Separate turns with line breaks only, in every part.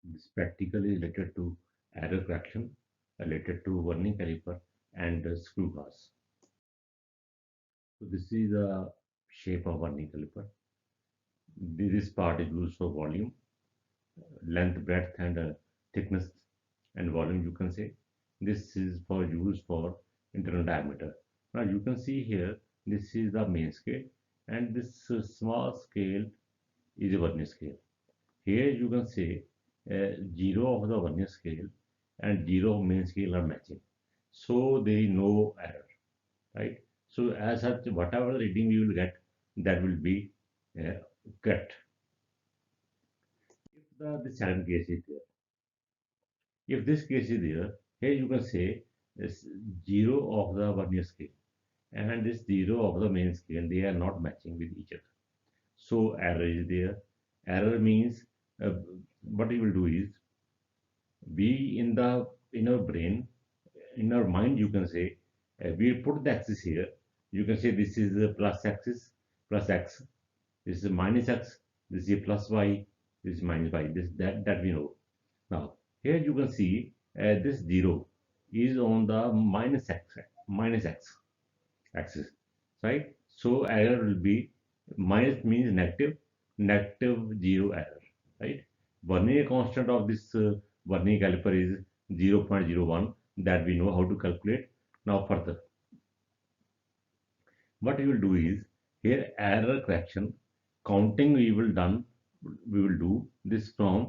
This practical is related to error correction, related to vernier caliper and screw gauge. So this is the shape of vernier caliper. This part is used for volume, length, breadth, and thickness and volume. You can say this is for use for internal diameter. Now you can see here this is the main scale, and this small scale is a vernier scale. Here you can say 0 of the vernier scale and 0 of main scale are matching. So there is no error, right? So as such, whatever reading we will get, that will be uh, correct. If the second case is there, if this case is there, here you can say this 0 of the vernier scale and this 0 of the main scale, they are not matching with each other. So error is there. Error means uh, what you will do is we in our brain, in our mind, you can say we put the axis here. You can say this is the plus axis, plus x. This is minus x. This is plus y. This is minus y. This that we know. Now here you can see this 0 is on the minus x axis, right? So error will be minus means negative, negative 0 error, right? Vernier constant of this vernier caliper is 0.01 that we know how to calculate. Now further, what we will do is here error correction counting we will do this uh,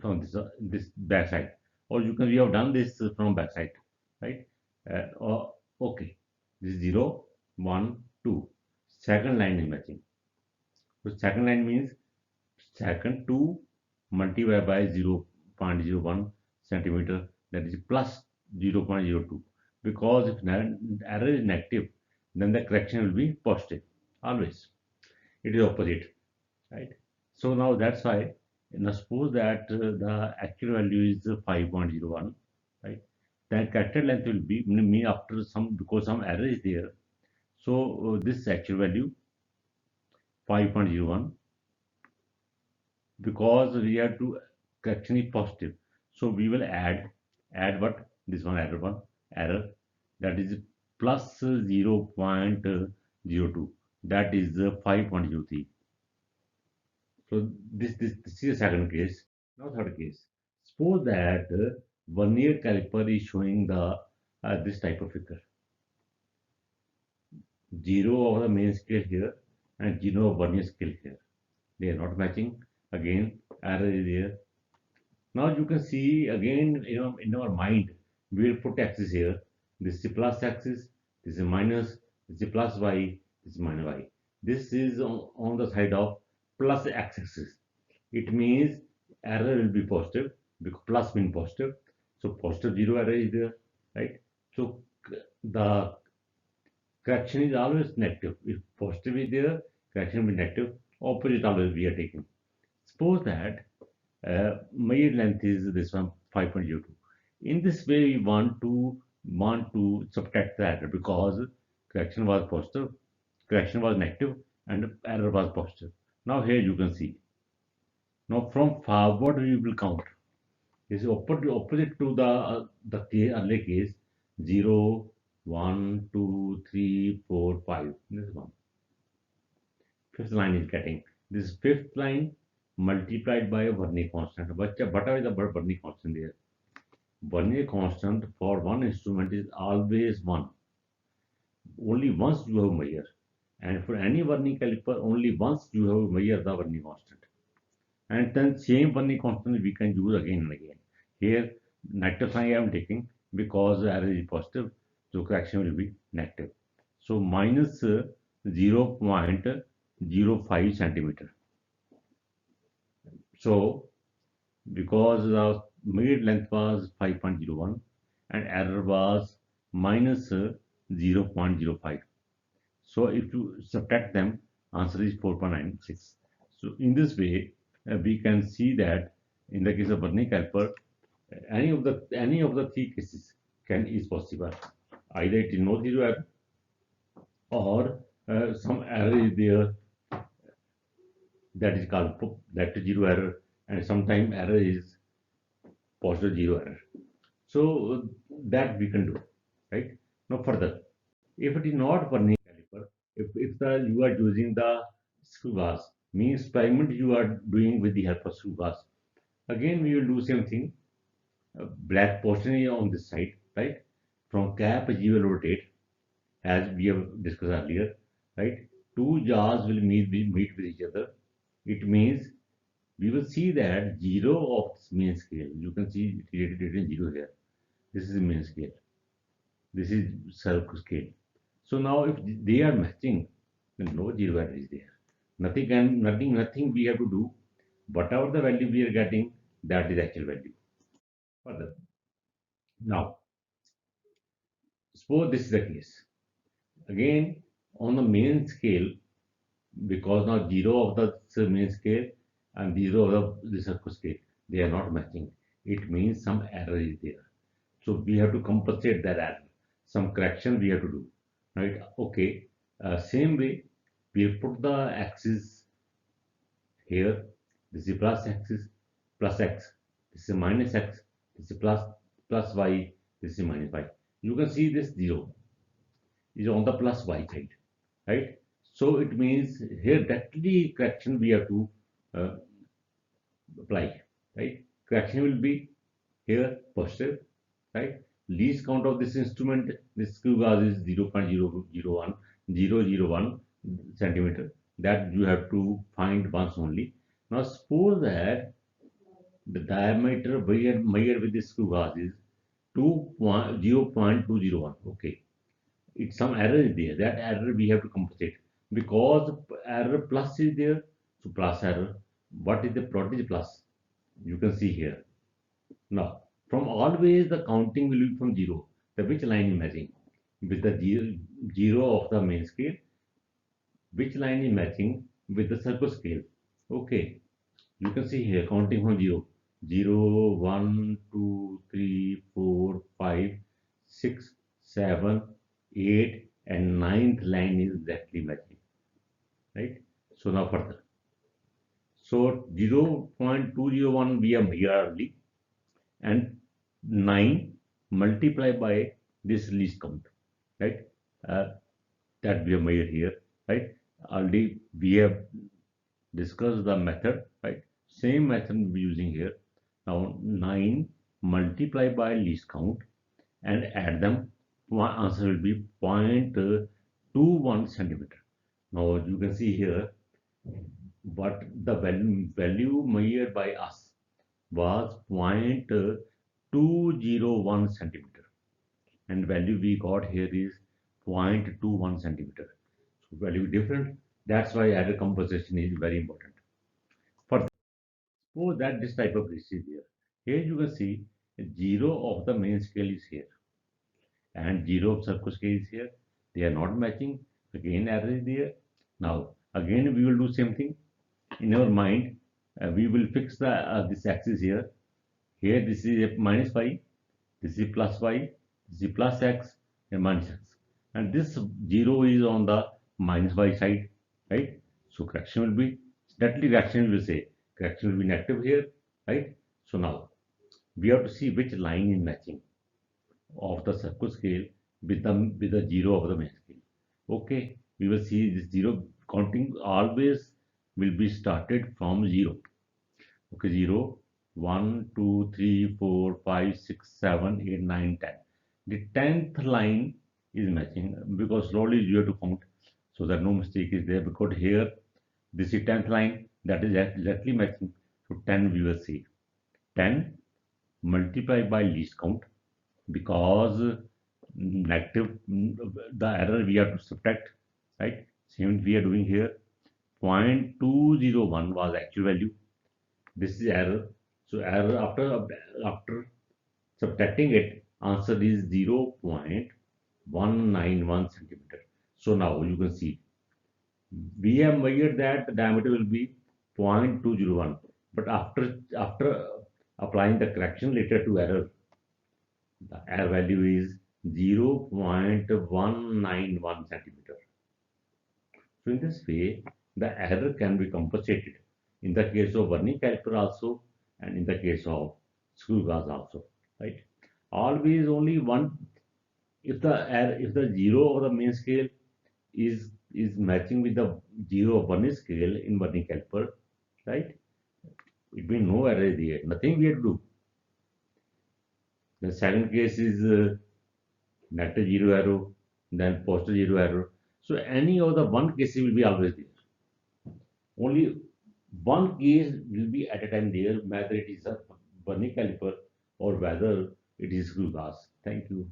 from this backside, or you can we have done this from backside, right? Or okay, this is 0 1 2, second line is matching. So second line means second 2 multiplied by 0.01 centimeter, that is plus 0.02, because if error is negative, then the correction will be positive always. It is opposite, right? So now that's why, now suppose that the actual value is 5.01, right? Then character length will be me after some, because some error is there. So this actual value 5.01, because we have to correction is positive. So we will add what, this one error, that is plus 0.02, that is 5.03. So this is the second case. Now third case. Suppose that vernier caliper is showing the this type of figure. 0 of the main scale here and 0 of vernier scale here. They are not matching. Again, error is there. Now you can see again, in our mind, we will put axis here. This is plus axis, this is minus, this is plus y, this is minus y. This is on the side of plus x-axis. It means error will be positive because plus means positive. So positive 0 error is there, right? So the correction is always negative. If positive is there, correction will be negative. Opposite always we are taking. Suppose that mean length is this one 5.02. In this way, we want to subtract the error because correction was positive, correction was negative, and error was positive. Now here you can see. Now from forward we will count. This is opposite to the earlier case. 0, 1, 2, 3, 4, 5. This one. Fifth line is getting. This fifth line multiplied by a vernier constant. Whatever is the vernier constant there? Vernier constant for one instrument is always 1. Only once you have measure. And for any vernier caliper, only once you have measure the vernier constant. And then same vernier constant we can use again and again. Here, negative sign I am taking because error is positive, so correction will be negative. So minus 0.05 centimeter. So because the made length was 5.01 and error was minus 0.05. So if you subtract them, answer is 4.96. So in this way, we can see that in the case of vernier caliper, any of the three cases is possible. Either it is no zero error, or some error is there, that is called that zero error, and sometimes error is positive zero error. So that we can do, right? Now further, if it is not vernier caliper, if you are using the screw gauge, means experiment you are doing with the help of screw gauge. Again, we will do same thing. Black portion is on this side, right? From cap, you will rotate as we have discussed earlier, right? Two jars will meet with each other. It means we will see that zero of this main scale. You can see it written zero here. This is the main scale. This is circle scale. So now if they are matching, then no zero error is there. Nothing we have to do. Whatever the value we are getting, that is actual value. Further. Now, suppose this is the case. Again, on the main scale, because now zero of the main scale and zero of the circle scale, they are not matching. It means some error is there. So we have to compensate that error. Some correction we have to do, right? Okay. Same way, we put the axis here. This is plus axis, plus x. This is minus x. This is plus y. This is minus y. You can see this zero is on the plus y side, right? So it means here directly correction we have to uh, apply, right? Correction will be here positive, right? Least count of this instrument, this screw gauge is 0.001 centimeter. That you have to find once only. Now suppose that the diameter measured with this screw gauge is 0.201. Okay, it's some error is there. That error we have to compensate because error plus is there. So plus error. What is the product plus? You can see here. Now, from always the counting will be from zero. The which line is matching with the zero of the main scale? Which line is matching with the circle scale? Okay, you can see here counting from zero. 0, 1, 2, 3, 4, 5, 6, 7, 8, and ninth line is exactly matching. Right? So now further. So 0.201 we are here only, and 9 multiplied by this least count, right? Uh, that we have made here, right? Already we have discussed the method, right? Same method we're using here. Now 9 multiplied by least count and add them. One answer will be 0.21 centimeter. Now you can see here what the value measured by us was 0.201 centimeter, and value we got here is 0.21 centimeter. So value different. That's why error compensation is very important. For suppose that this type of dish is here. Here you can see zero of the main scale is here and zero of circle scale is here. They are not matching. Again error is there. Now again we will do same thing. In our mind, we will fix the this axis here. Here this is a minus y, this is plus y, this is plus x and minus x. And this 0 is on the minus y side, right? So correction will be, directly correction will say, correction will be negative here, right? So now we have to see which line is matching of the circle scale with the 0 of the main scale. Okay, we will see this 0 counting always will be started from 0. Okay, 0, 1, 2, 3, 4, 5, 6, 7, 8, 9, 10. The 10th line is matching because slowly you have to count so that no mistake is there because here this is 10th line that is exactly matching. So 10 we will see. 10 multiplied by least count because negative the error we have to subtract, right? Same we are doing here. 0.201 was actual value. This is error. So error after subtracting it, answer is 0.191 centimeter. So now you can see we have measured that the diameter will be 0.201, but after applying the correction related to error, the error value is 0.191 centimeter. So in this way, the error can be compensated in the case of vernier caliper also, and in the case of screw gauge also, right? Always only one, if the zero of the main scale is matching with the zero of vernier scale in vernier caliper, right? It means no error is there, nothing we have to do. The second case is negative zero error, then positive zero error. So any of the one cases will be always there. Only one case will be at a time there, whether it is a vernier caliper or whether it is screw gas. Thank you.